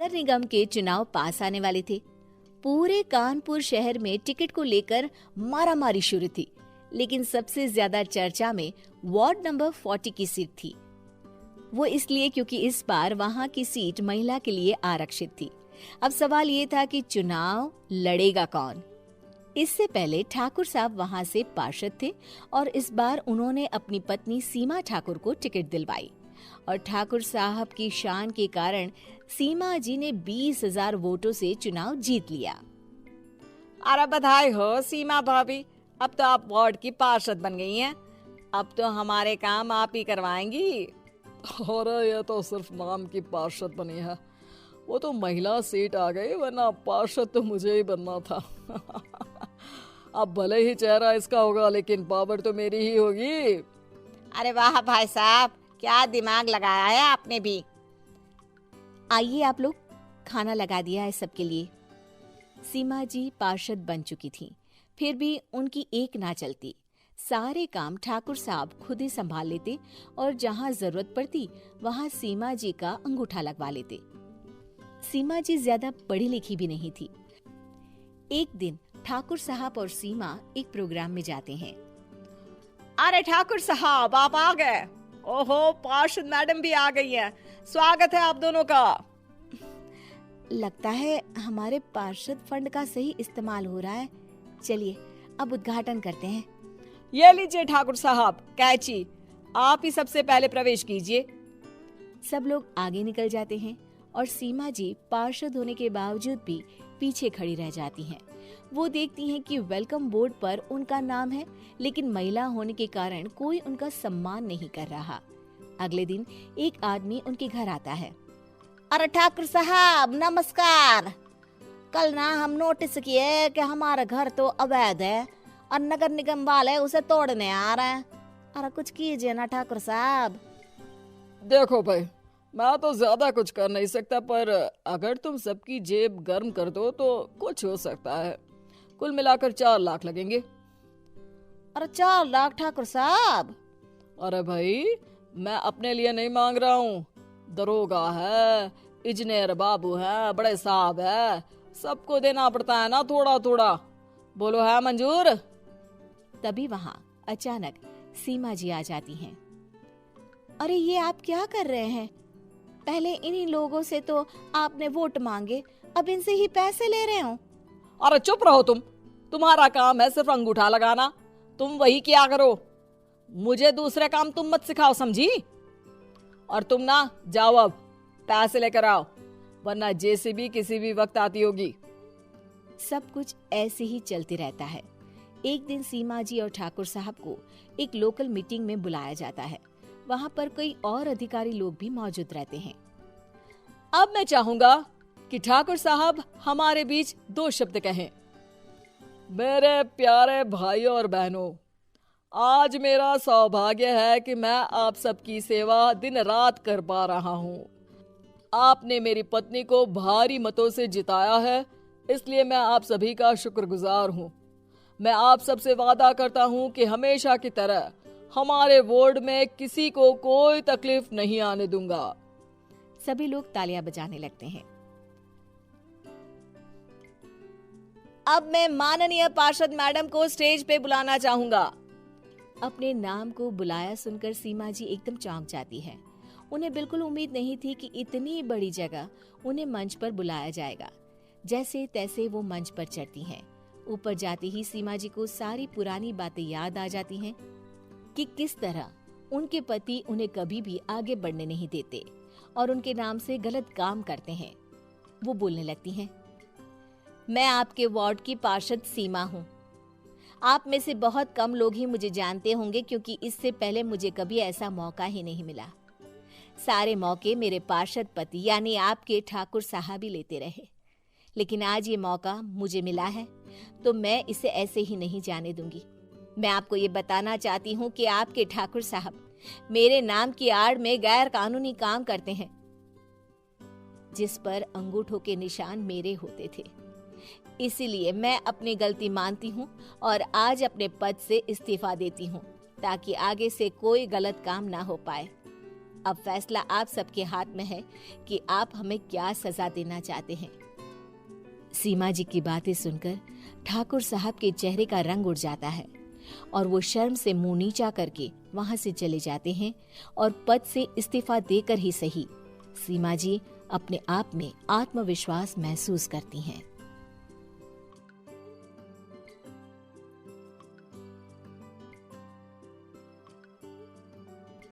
नगर निगम के चुनाव पास आने वाले थे। पूरे कानपुर शहर में टिकट को लेकर मारामारी शुरू थी, लेकिन सबसे ज्यादा चर्चा में वार्ड नंबर 40 की सीट थी। वो इसलिए क्योंकि इस बार वहां की सीट महिला के लिए आरक्षित थी। अब सवाल ये था कि चुनाव लड़ेगा कौन। इससे पहले ठाकुर साहब वहां से पार्षद थे और इस बार उन्होंने अपनी पत्नी सीमा ठाकुर को टिकट दिलवाई और ठाकुर साहब की शान के कारण सीमा जी ने 20,000 वोटों से चुनाव जीत लिया। अरे बधाई हो सीमा भाभी, अब तो आप वार्ड की पार्षद बन गई हैं। अब तो हमारे काम आप ही करवाएंगी। अरे ये तो सिर्फ नाम की पार्षद बनी है, वो तो महिला सीट आ गई, वरना पार्षद तो मुझे ही बनना था। अब भले ही चेहरा इसका होगा, लेकिन पावर तो मेरी ही होगी। अरे वाह भाई साहब, क्या दिमाग लगाया है आपने भी। आइए आप लोग, खाना लगा दिया है सबके लिए। सीमा जी पार्षद बन चुकी थीं, फिर भी उनकी एक ना चलती। सारे काम ठाकुर साहब खुद ही संभाल लेते और जहां जरूरत पड़ती वहां सीमा जी का अंगूठा लगवा लेते। सीमा जी ज्यादा पढ़ी लिखी भी नहीं थी। एक दिन ठाकुर साहब और सीमा एक प्रोग्राम में जाते हैं। अरे ठाकुर साहब, आप आ गए। ओहो, पार्षद मैडम भी आ गई हैं। स्वागत है आप दोनों का। लगता है हमारे पार्षद फंड का सही इस्तेमाल हो रहा है। चलिए अब उद्घाटन करते हैं। ये लीजिए ठाकुर साहब कैची, आप ही सबसे पहले प्रवेश कीजिए। सब लोग आगे निकल जाते हैं और सीमा जी पार्षद होने के बावजूद भी पीछे खड़ी रह जाती हैं। वो देखती हैं कि वेलकम बोर्ड पर उनका नाम है, लेकिन महिला होने के कारण कोई उनका सम्मान नहीं कर रहा। अगले दिन एक आदमी उनके घर आता है। अरे ठाकुर साहब नमस्कार। कल ना हम नोटिस किए कि हमारा घर तो अवैध है और नगर निगम वाले उसे तोड़ने आ रहे हैं। अरे कुछ कीजिए ना ठाकुर साहब। देखो भाई, मैं तो ज्यादा कुछ कर नहीं सकता, पर अगर तुम सबकी जेब गर्म कर दो तो कुछ हो सकता है। कुल मिलाकर 4 लाख लगेंगे। अरे 4 लाख ठाकुर साहब? अरे भाई, मैं अपने लिए नहीं मांग रहा हूँ। दरोगा है, इंजीनियर बाबू है, बड़े साहब है, सबको देना पड़ता है ना थोड़ा थोड़ा। बोलो है मंजूर? तभी वहां अचानक सीमा जी आ जाती हैं। अरे ये आप क्या कर रहे हैं? पहले इन्हीं लोगों से तो आपने वोट मांगे, अब इनसे ही पैसे ले रहे हो। अरे चुप रहो तुम, तुम्हारा काम है सिर्फ अंगूठा लगाना, तुम वही किया करो। मुझे दूसरे काम तुम मत सिखाओ, समझी? और तुम ना जाओ, अब पैसे लेकर आओ, वरना जेसीबी किसी भी वक्त आती होगी। सब कुछ ऐसे ही चलते रहता है। एक दिन सीमा जी और ठाकुर साहब को एक लोकल मीटिंग में बुलाया जाता है। वहां पर कई और अधिकारी लोग भी मौजूद रहते हैं। अब मैं चाहूंगा कि ठाकुर साहब हमारे बीच 2 शब्द कहें। मेरे प्यारे भाइयों और बहनों, आज मेरा सौभाग्य है कि मैं आप सबकी सेवा दिन रात कर पा रहा हूँ। आपने मेरी पत्नी को भारी मतों से जिताया है, इसलिए मैं आप सभी का शुक्रगुजार हूँ। मैं आप सबसे वादा करता हूँ कि हमेशा की तरह हमारे वार्ड में किसी को कोई तकलीफ नहीं आने दूंगा। सभी लोग तालियां बजाने लगते हैं। अब मैं माननीय पार्षद मैडम को स्टेज पे बुलाना चाहूंगा। अपने नाम को बुलाया सुनकर सीमा जी एकदम चौंक जाती है। उन्हें बिल्कुल उम्मीद नहीं थी कि इतनी बड़ी जगह उन्हें मंच पर बुलाया जाएगा। जैसे तैसे वो मंच पर चढ़ती हैं। ऊपर जाते ही सीमा जी को सारी पुरानी बातें याद आ जाती हैं कि किस तरह उनके पति उन्हें कभी भी आगे बढ़ने नहीं देते और उनके नाम से गलत काम करते हैं। वो बोलने लगती हैं, मैं आपके वार्ड की पार्षद सीमा हूँ। आप में से बहुत कम लोग ही मुझे जानते होंगे, क्योंकि इससे पहले मुझे कभी ऐसा मौका ही नहीं मिला। सारे मौके मेरे पार्षद पति यानी आपके ठाकुर साहब ही लेते रहे, लेकिन आज ये मौका मुझे मिला है तो मैं इसे ऐसे ही नहीं जाने दूंगी। मैं आपको ये बताना चाहती हूँ कि आपके ठाकुर साहब मेरे नाम की आड़ में गैर कानूनी काम करते हैं, जिस पर अंगूठों के निशान मेरे होते थे। इसीलिए मैं अपनी गलती मानती हूँ और आज अपने पद से इस्तीफा देती हूँ, ताकि आगे से कोई गलत काम ना हो पाए। अब फैसला आप सबके हाथ में है कि आप हमें क्या सजा देना चाहते हैं। सीमा जी की बातें सुनकर ठाकुर साहब के चेहरे का रंग उड़ जाता है और वो शर्म से मुंह नीचा करके वहां से चले जाते हैं और पद से इस्तीफा देकर ही सही सीमा जी अपने आप में आत्मविश्वास महसूस करती हैं।